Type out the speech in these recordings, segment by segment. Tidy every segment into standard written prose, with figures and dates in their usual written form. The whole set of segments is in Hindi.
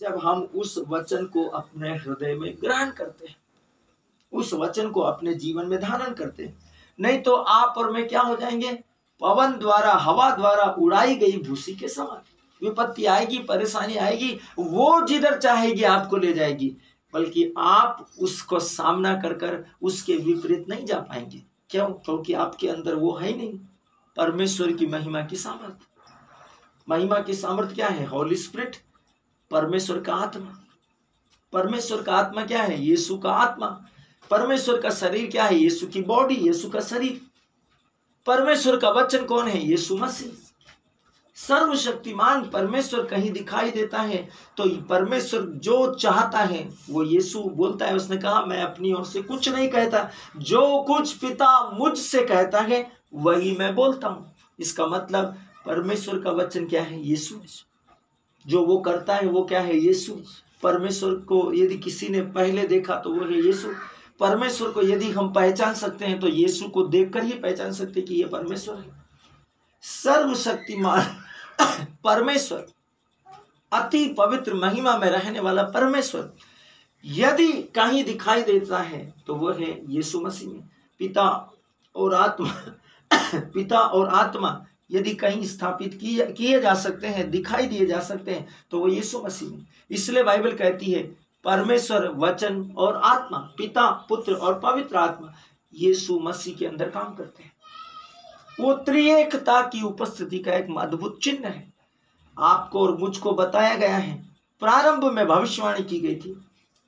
जब हम उस वचन को अपने हृदय में ग्रहण करते हैं, उस वचन को अपने जीवन में धारण करते हैं। नहीं तो आप और मैं क्या हो जाएंगे? पवन द्वारा, हवा द्वारा उड़ाई गई भूसी के समान। विपत्ति आएगी, परेशानी आएगी, वो जिधर चाहेगी आपको ले जाएगी, बल्कि आप उसको सामना कर कर उसके विपरीत नहीं जा पाएंगे। क्यों? क्योंकि आपके अंदर वो है ही नहीं, परमेश्वर की महिमा की सामर्थ। महिमा की सामर्थ क्या है? होली स्पिरिट, परमेश्वर का आत्मा। परमेश्वर का आत्मा क्या है? यीशु का आत्मा। परमेश्वर का शरीर क्या है? यीशु की बॉडी, यीशु का शरीर। परमेश्वर का वचन कौन है? यीशु मसीह। सर्वशक्तिमान परमेश्वर कहीं दिखाई देता है तो परमेश्वर जो चाहता है वो यीशु बोलता है। उसने कहा, मैं अपनी ओर से कुछ नहीं कहता, जो कुछ पिता मुझसे कहता है वही मैं बोलता हूं। इसका मतलब परमेश्वर का वचन क्या है? यीशु। जो वो करता है वो क्या है? यीशु। परमेश्वर को यदि किसी ने पहले देखा तो वो है यीशु। परमेश्वर को यदि हम पहचान सकते हैं तो यीशु को देखकर ही पहचान सकते हैं कि ये परमेश्वर है। सर्वशक्तिमान परमेश्वर, अति पवित्र महिमा में रहने वाला परमेश्वर यदि कहीं दिखाई देता है तो वो है यीशु मसीह में। पिता और आत्मा पिता और आत्मा यदि कहीं स्थापित किए जा सकते हैं, दिखाई दिए जा सकते हैं, तो वो यीशु मसीह में। इसलिए बाइबल कहती है परमेश्वर, वचन और आत्मा, पिता, पुत्र और पवित्र आत्मा यीशु मसीह के अंदर काम करते हैं। वो त्रिएकता की उपस्थिति का एक अद्भुत चिन्ह है। आपको और मुझको बताया गया है, प्रारंभ में भविष्यवाणी की गई थी।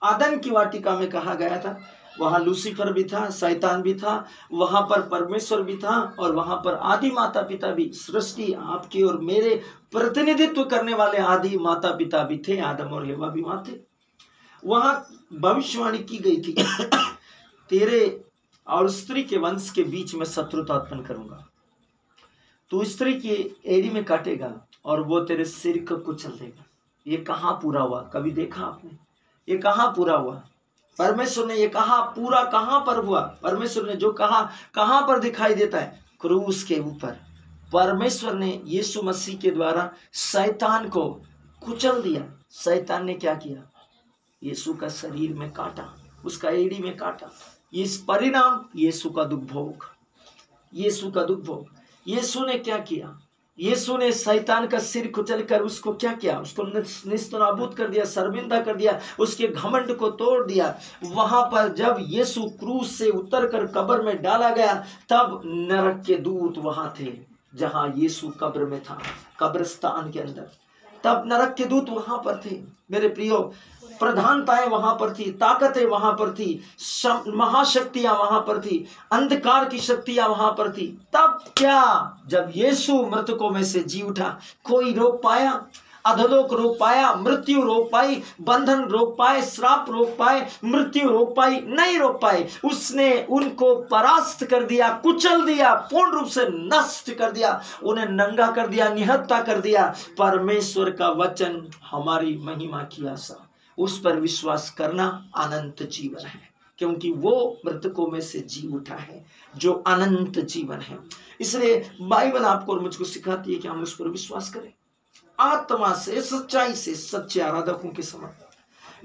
आदन की वाटिका में कहा गया था, वहां लूसीफर भी था, शैतान भी था, वहां पर परमेश्वर भी था और वहां पर आदि माता पिता भी, सृष्टि आपके और मेरे प्रतिनिधित्व करने वाले आदि माता पिता भी थे, आदम और हेवा भी वहां थे। वहां भविष्यवाणी की गई थी तेरे और स्त्री के वंश के बीच में शत्रुता उत्पन्न करूंगा, तू स्त्री की एड़ी में काटेगा और वो तेरे सिर को कुचल देगा। ये कहाँ पूरा हुआ? कभी देखा आपने? ये कहाँ पूरा हुआ? परमेश्वर ने ये कहा, पूरा कहाँ पर हुआ? परमेश्वर ने जो कहा कहाँ पर दिखाई देता है? क्रूस के ऊपर। परमेश्वर ने यीशु मसीह के द्वारा शैतान को कुचल दिया। शैतान ने क्या किया? यीशु का शरीर में काटा, उसका एड़ी में काटा। इस परिणाम यीशु का दुख भोग, यीशु का दुख भोग। यीशु ने क्या किया? यीशु ने शैतान का सिर कुचल कर उसको क्या किया? उसको निस्तनाबूद कर दिया, शर्मिंदा कर दिया, उसके घमंड को तोड़ दिया। वहां पर जब यीशु क्रूस से उतरकर कब्र में डाला गया, तब नरक के दूत वहां थे जहां यीशु कब्र में था, कब्रिस्तान के अंदर। तब नरक के दूत वहां पर थे मेरे प्रियो। प्रधानताएं वहां पर थी, ताकतें वहां पर थी, महाशक्तियां वहां पर थी, अंधकार की शक्तियां वहां पर थी। तब क्या? जब यीशु मृतकों में से जी उठा, कोई रोक पाया? अधोलोक रोक पाया? मृत्यु रोक पाई? बंधन रोक पाए? श्राप रोक पाए? मृत्यु रोक पाई? नहीं रोक पाए। उसने उनको परास्त कर दिया, कुचल दिया, पूर्ण रूप से नष्ट कर दिया, उन्हें नंगा कर दिया, निहत्ता कर दिया। परमेश्वर का वचन हमारी महिमा की आशा, उस पर विश्वास करना अनंत जीवन है, क्योंकि वो मृतकों में से जी उठा है जो अनंत जीवन है। इसलिए बाइबल आपको और मुझको सिखाती है कि हम उस पर विश्वास करें, आत्मा से, सच्चाई से, सच्चे आराधकों के समान।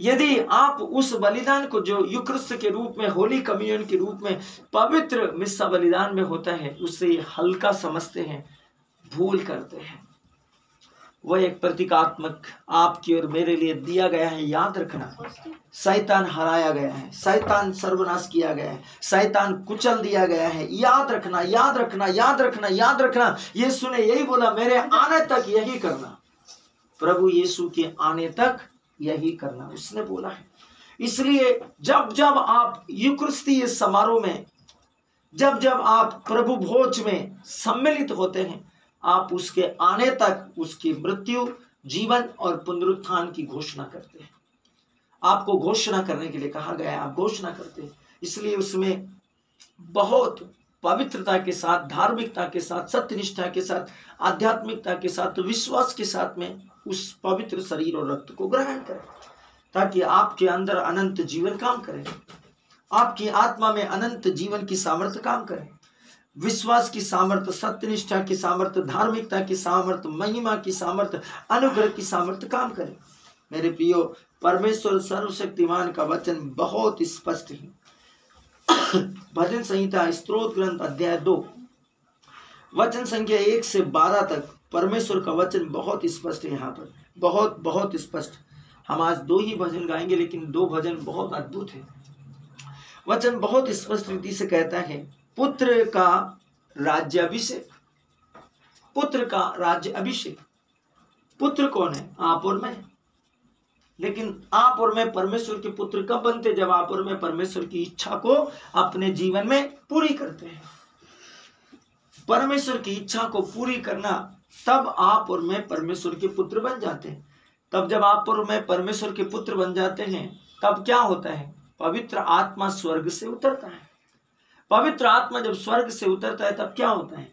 यदि आप उस बलिदान को जो यूक्रिस्ट के रूप में, होली कम्युनियन के रूप में, पवित्र मिस्सा बलिदान में होता है, उसे हल्का समझते हैं, भूल करते हैं, वह एक प्रतीकात्मक आपकी और मेरे लिए दिया गया है। याद रखना, शैतान हराया गया है, शैतान सर्वनाश किया गया है, शैतान कुचल दिया गया है। याद रखना, याद रखना, याद रखना, याद रखना। यीशु ने यही बोला, मेरे आने तक यही करना। प्रभु यीशु के आने तक यही करना उसने बोला है। इसलिए जब जब आप यूकरिस्तीय समारोह में, जब जब आप प्रभु भोज में सम्मिलित होते हैं, आप उसके आने तक उसकी मृत्यु, जीवन और पुनरुत्थान की घोषणा करते हैं। आपको घोषणा करने के लिए कहा गया है, आप घोषणा करते हैं। इसलिए उसमें बहुत पवित्रता के साथ, धार्मिकता के साथ, सत्यनिष्ठा के साथ, आध्यात्मिकता के साथ, विश्वास के साथ में उस पवित्र शरीर और रक्त को ग्रहण करें, ताकि आपके अंदर अनंत जीवन काम करे, आपकी आत्मा में अनंत जीवन की सामर्थ्य काम करे। विश्वास की सामर्थ्य, सत्यनिष्ठा की सामर्थ्य, धार्मिकता की सामर्थ्य, महिमा की सामर्थ्य, अनुग्रह की सामर्थ्य काम करे। मेरे प्रियो, परमेश्वर सर्वशक्तिमान का वचन बहुत स्पष्ट है। भजन संहिता स्त्रोत ग्रंथ अध्याय 2 वचन संख्या 1 से 12 तक परमेश्वर का वचन बहुत स्पष्ट है। यहाँ पर बहुत बहुत स्पष्ट। हम आज 2 ही भजन गाएंगे, लेकिन 2 भजन बहुत अद्भुत है। वचन बहुत स्पष्ट रीति से कहता है, पुत्र का राज्याभिषेक। पुत्र का राज्य अभिषेक। पुत्र कौन है? आप और मैं। लेकिन आप और मैं परमेश्वर के पुत्र कब बनते? जब आप और मैं परमेश्वर की इच्छा को अपने जीवन में पूरी करते हैं। परमेश्वर की इच्छा को पूरी करना, तब आप और मैं परमेश्वर के पुत्र बन जाते हैं। तब जब आप और मैं परमेश्वर के पुत्र बन जाते हैं, तब क्या होता है? पवित्र आत्मा स्वर्ग से उतरता है। पवित्र आत्मा जब स्वर्ग से उतरता है, तब क्या होता है?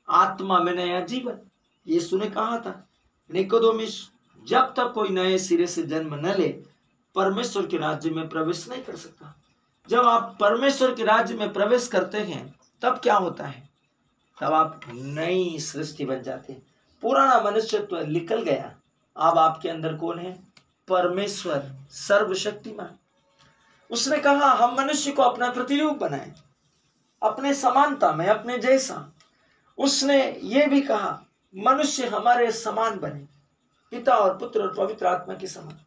आत्मा में नया जीवन। यीशु ने कहा था, निकोदेमुस, जब तक कोई नए सिरे से जन्म न ले, परमेश्वर के राज्य में प्रवेश नहीं कर सकता। जब आप परमेश्वर के राज्य में प्रवेश करते हैं, तब क्या होता है? तब आप नई सृष्टि बन जाते हैं। पुराना मनुष्यत्व निकल गया। अब आपके अंदर कौन है? परमेश्वर सर्वशक्तिमान। उसने कहा, हम मनुष्य को अपना प्रतिरूप बनाए, अपने समानता में, अपने जैसा। उसने ये भी कहा, मनुष्य हमारे समान बने, पिता और पुत्र और पवित्र आत्मा के समान।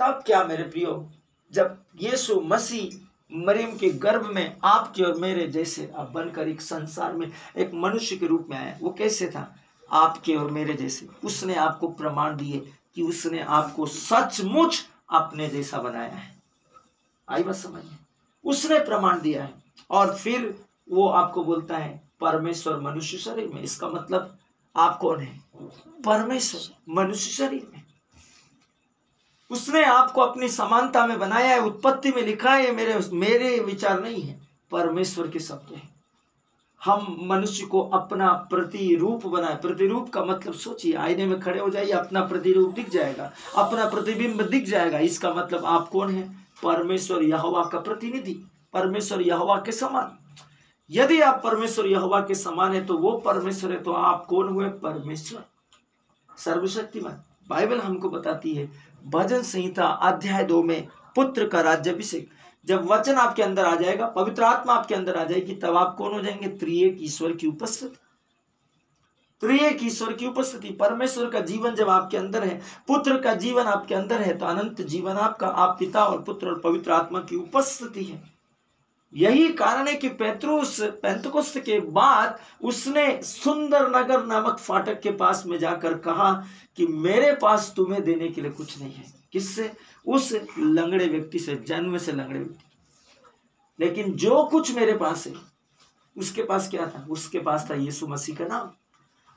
तब क्या मेरे प्रियो, जब यीशु मसीह मरियम के गर्भ में आपके और मेरे जैसे अब बनकर एक संसार में एक मनुष्य के रूप में आया, वो कैसे था? आपके और मेरे जैसे। उसने आपको प्रमाण दिए कि उसने आपको सचमुच अपने जैसा बनाया है। आई बात समझिए? उसने प्रमाण दिया है। और फिर वो आपको बोलता है, परमेश्वर मनुष्य शरीर में। इसका मतलब आप कौन है? परमेश्वर मनुष्य शरीर में। उसने आपको अपनी समानता में बनाया है। उत्पत्ति में लिखा है, मेरे विचार नहीं है, परमेश्वर के शब्द है। हम मनुष्य को अपना प्रतिरूप बनाए। प्रतिरूप का मतलब सोचिए, आईने में खड़े हो जाइए, अपना प्रतिरूप दिख जाएगा, अपना प्रतिबिंब दिख जाएगा। इसका मतलब आप कौन है? परमेश्वर यहोवा का प्रतिनिधि, परमेश्वर यहोवा के समान। यदि आप परमेश्वर यहोवा के समान है, तो वो परमेश्वर है, तो आप कौन हुए? परमेश्वर सर्वशक्तिमान। बाइबल हमको बताती है भजन संहिता अध्याय 2 में, पुत्र का राज्याभिषेक। जब वचन आपके अंदर आ जाएगा, पवित्र आत्मा आपके अंदर आ जाएगी, तब आप कौन हो जाएंगे? त्रिएक ईश्वर की उपस्थिति। त्रिएक ईश्वर की उपस्थिति। परमेश्वर का जीवन जब आपके अंदर है, पुत्र का जीवन आपके अंदर है, तो अनंत जीवन आपका। आप पिता और पुत्र और पवित्र आत्मा की उपस्थिति है। यही कारण है कि पेत्रुस पेंतकोस्त के बाद उसने सुंदर नगर नामक फाटक के पास में जाकर कहा कि मेरे पास तुम्हें देने के लिए कुछ नहीं है। किससे? उस लंगड़े व्यक्ति से, जन्म से लंगड़े व्यक्ति। लेकिन जो कुछ मेरे पास है, उसके पास क्या था? उसके पास था यीशु मसीह का नाम।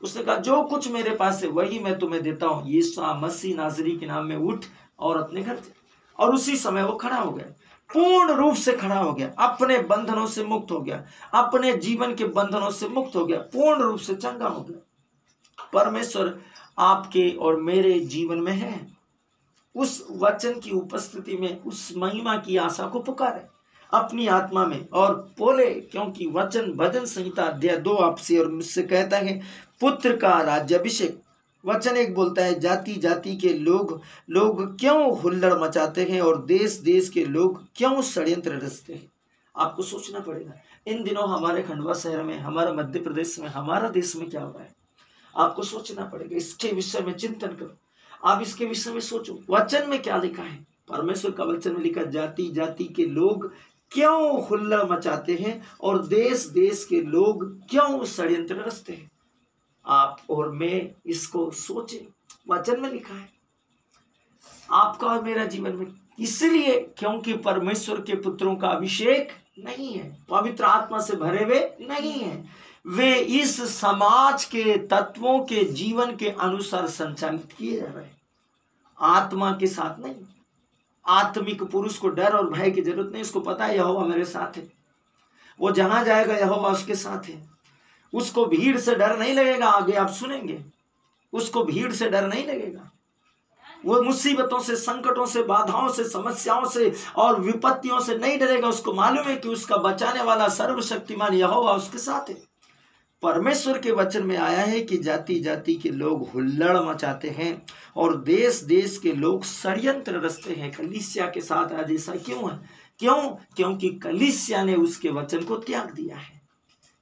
उसने कहा, जो कुछ मेरे पास है वही मैं तुम्हें देता हूं, यीशु मसीह नाजरी के नाम में उठ और अपने घर जा। और उसी समय वो खड़ा हो गया, पूर्ण रूप से खड़ा हो गया, अपने बंधनों से मुक्त हो गया, अपने जीवन के बंधनों से मुक्त हो गया, पूर्ण रूप से चंगा हो गया। परमेश्वर आपके और मेरे जीवन में है। उस वचन की उपस्थिति में उस महिमा की आशा को पुकारे अपनी आत्मा में और बोले, क्योंकि वचन भजन संहिता अध्याय 2 आपसे और मुझसे कहता है, पुत्र का राज्याभिषेक। वचन 1 बोलता है, जाति जाति के लोग क्यों हुल्लड़ मचाते हैं और देश देश के लोग क्यों षड्यंत्र रचते हैं। आपको सोचना पड़ेगा, इन दिनों हमारे खंडवा शहर में, हमारा मध्य प्रदेश में, हमारा देश में क्या हो रहा है। आपको सोचना पड़ेगा, इसके विषय में चिंतन करो। आप इसके विषय में सोचो, वचन में क्या लिखा है। परमेश्वर का वचन में लिखा, जाति जाति के लोग क्यों हुल्लड़ मचाते हैं और देश देश के लोग क्यों षड्यंत्र रचते हैं। आप और मैं इसको सोचें, वचन में लिखा है आपका और मेरा जीवन में। इसलिए क्योंकि परमेश्वर के पुत्रों का अभिषेक नहीं है, पवित्र आत्मा से भरे हुए नहीं है। वे इस समाज के तत्वों के जीवन के अनुसार संचालित किए जा रहे हैं, आत्मा के साथ नहीं। आत्मिक पुरुष को डर और भय की जरूरत नहीं। उसको पता है यहोवा मेरे साथ है, वो जहां जाएगा यहोवा उसके साथ है। उसको भीड़ से डर नहीं लगेगा। आगे आप सुनेंगे, उसको भीड़ से डर नहीं लगेगा। वो मुसीबतों से, संकटों से, बाधाओं से, समस्याओं से और विपत्तियों से नहीं डरेगा। उसको मालूम है कि उसका बचाने वाला सर्वशक्तिमान यहोवा उसके साथ है। परमेश्वर के वचन में आया है कि जाति जाति के लोग हुल्लड़ मचाते हैं और देश देश के लोग षड्यंत्र रचते हैं। कलीसिया के साथ आज ऐसा क्यों है? क्योंकि कलीसिया ने उसके वचन को त्याग दिया है।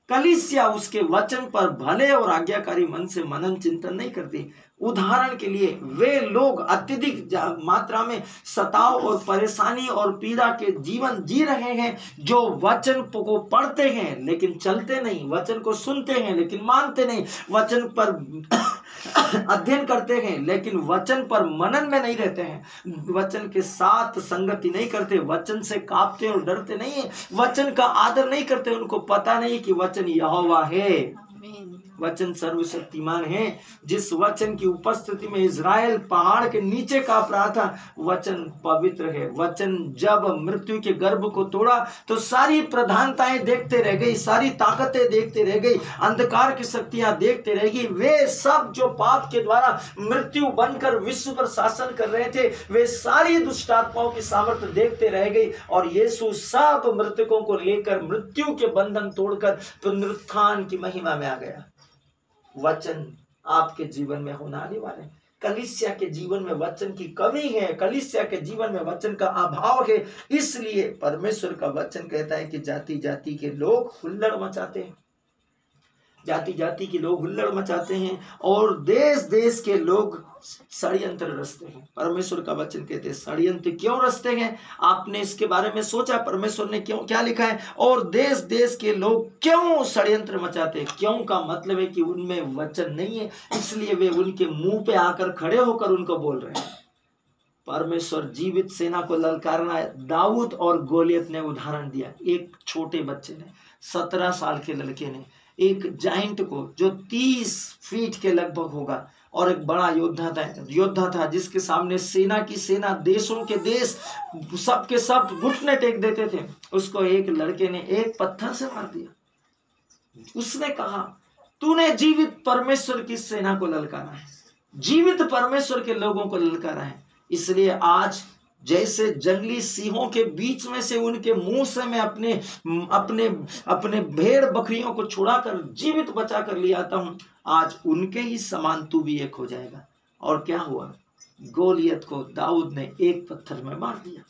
कलीसिया उसके वचन पर भले और आज्ञाकारी मन से मनन चिंतन नहीं करती। उदाहरण के लिए वे लोग अत्यधिक मात्रा में सताव और परेशानी और पीड़ा के जीवन जी रहे हैं, जो वचन को पढ़ते हैं लेकिन चलते नहीं, वचन को सुनते हैं लेकिन मानते नहीं, वचन पर अध्ययन करते हैं लेकिन वचन पर मनन में नहीं रहते हैं, वचन के साथ संगति नहीं करते, वचन से कांपते और डरते नहीं है, वचन का आदर नहीं करते। उनको पता नहीं कि वचन यहोवा है, वचन सर्वशक्तिमान है। जिस वचन की उपस्थिति में इज़राइल पहाड़ के नीचे कांप रहा था, वचन पवित्र है। वचन जब मृत्यु के गर्भ को तोड़ा तो सारी प्रधानताएं देखते रह गई, सारी ताकतें देखते रह गई, अंधकार की शक्तियां देखते रह गई। वे सब जो पाप के द्वारा मृत्यु बनकर विश्व पर शासन कर रहे थे, वे सारी दुष्ट आत्माओं की सामर्थ्य देखते रह गई। और यीशु सब मृतकों को लेकर मृत्यु के बंधन तोड़कर पुनरुत्थान की महिमा में आ गया। वचन आपके जीवन में होने आने वाले। कलीसिया के जीवन में वचन की कमी है, कलीसिया के जीवन में वचन का अभाव है। इसलिए परमेश्वर का वचन कहता है कि जाति जाति के लोग हुल्लड़ मचाते हैं, जाति जाति के लोग हुल्लड़ मचाते हैं और देश देश के लोग षड्यंत्र रचते हैं। परमेश्वर का वचन कहते हैं षड्यंत्र क्यों रचते हैं? आपने इसके बारे में सोचा? परमेश्वर ने क्यों क्या लिखा है? और देश देश के लोग क्यों षड्यंत्र मचाते हैं? क्यों का मतलब है कि उनमें वचन नहीं है, इसलिए वे उनके मुंह पे आकर खड़े होकर उनको बोल रहे हैं। परमेश्वर जीवित सेना को ललकारना है। दाऊद और गोलियत ने उदाहरण दिया। एक छोटे बच्चे ने, 17 साल के लड़के ने एक जाइंट को, जो 30 फीट के लगभग होगा और एक बड़ा योद्धा था जिसके सामने सेना की सेना, देशों के देश, सबके सब घुटने टेक देते थे, उसको एक लड़के ने एक पत्थर से मार दिया। उसने कहा, तूने जीवित परमेश्वर की सेना को ललकारा है, जीवित परमेश्वर के लोगों को ललकारा है। इसलिए आज जैसे जंगली सिंहों के बीच में से उनके मुंह से मैं अपने अपने अपने भेड़ बकरियों को छुड़ाकर जीवित बचा कर ले आता हूं, आज उनके ही समान तू भी एक हो जाएगा। और क्या हुआ? गोलियत को दाऊद ने एक पत्थर में मार दिया।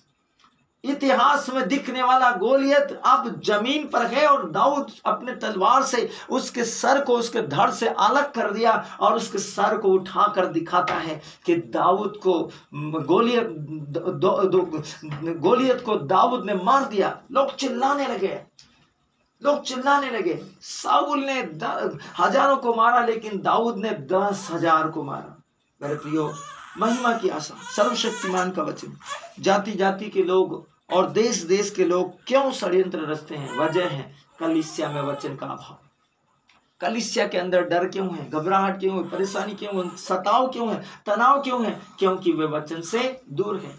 इतिहास में दिखने वाला गोलियत अब जमीन पर है और दाऊद अपने तलवार से उसके सर को उसके धड़ से अलग कर दिया और उसके सर को उठाकर दिखाता है कि दाऊद को गोलियत को दाऊद ने मार दिया। लोग चिल्लाने लगे। साउल ने हजारों को मारा लेकिन दाऊद ने 10,000 को मारा। मेरे प्रियो, महिमा की आशा, सर्वशक्तिमान का वचन। जाति जाति के लोग और देश देश के लोग क्यों षड्यंत्र रचते हैं? वजह है कलीसिया में वचन का अभाव। कलीसिया के अंदर डर क्यों है, घबराहट क्यों है, परेशानी क्यों है, सताव क्यों है, तनाव क्यों है? क्योंकि वे वचन से दूर है।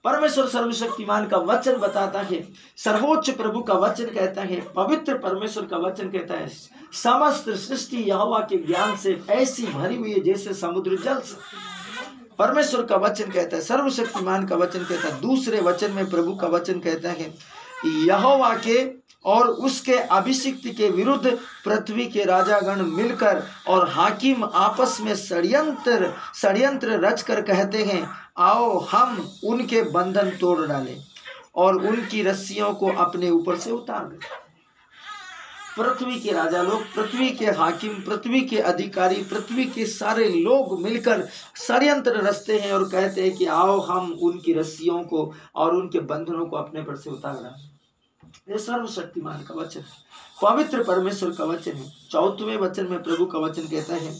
परमेश्वर सर्वशक्तिमान का वचन बताता है, सर्वोच्च प्रभु का वचन कहता है, पवित्र परमेश्वर का वचन कहता है, समस्त सृष्टि यहोवा के ज्ञान से ऐसी भरी हुई है जैसे समुद्र जल से। परमेश्वर का वचन कहता है, सर्वशक्तिमान का वचन कहता है। दूसरे वचन में प्रभु का वचन कहता है, यहोवा के और उसके अभिषिक्त के विरुद्ध पृथ्वी के राजागण मिलकर और हाकिम आपस में षड्यंत्र रचकर कहते हैं, आओ हम उनके बंधन तोड़ डालें और उनकी रस्सियों को अपने ऊपर से उतार दें। पृथ्वी के राजा लोग, पृथ्वी के हाकिम, पृथ्वी के अधिकारी, पृथ्वी के सारे लोग मिलकर षड्यंत्र रचते हैं और कहते हैं कि आओ हम उनकी रस्सियों को और उनके बंधनों को अपने पर से उतार डालें। ये सर्वशक्तिमान का वचन, पवित्र परमेश्वर का वचन है। 4वें वचन में प्रभु का वचन कहता है,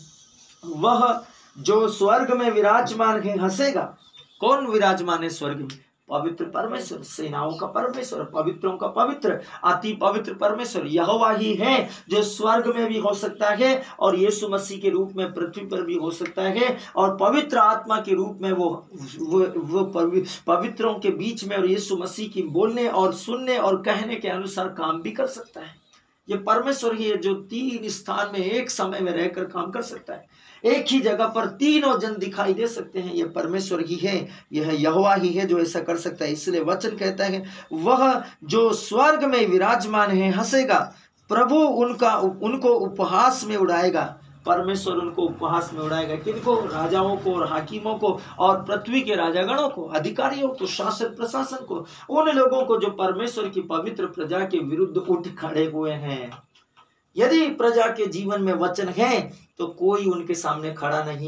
वह जो स्वर्ग में विराजमान है हंसेगा। कौन विराजमान है स्वर्ग में? पवित्र परमेश्वर, सेनाओं का परमेश्वर, पवित्रों का पवित्र, अति पवित्र परमेश्वर यहोवा ही है, जो स्वर्ग में भी हो सकता है और यीशु मसीह के रूप में पृथ्वी पर भी हो सकता है और पवित्र आत्मा के रूप में वो पवित्रों के बीच में और यीशु मसीह की बोलने और सुनने और कहने के अनुसार काम भी कर सकता है। ये परमेश्वर ही है जो 3 स्थान में एक समय में रहकर काम कर सकता है। एक ही जगह पर तीनों जन दिखाई दे सकते हैं। यह परमेश्वर ही है, यह यहोवा ही है जो ऐसा कर सकता है। इसलिए वचन कहता है, वह जो स्वर्ग में विराजमान है हंसेगा। प्रभु उनको उपहास में उड़ाएगा। परमेश्वर उनको उपहास में उड़ाएगा। किनको? राजाओं को और हाकिमों को और पृथ्वी के राजागणों को, अधिकारियों को, शासन प्रशासन को, उन लोगों को जो परमेश्वर की पवित्र प्रजा के विरुद्ध उठ खड़े हुए हैं। यदि प्रजा के जीवन में वचन है तो कोई उनके सामने खड़ा नहीं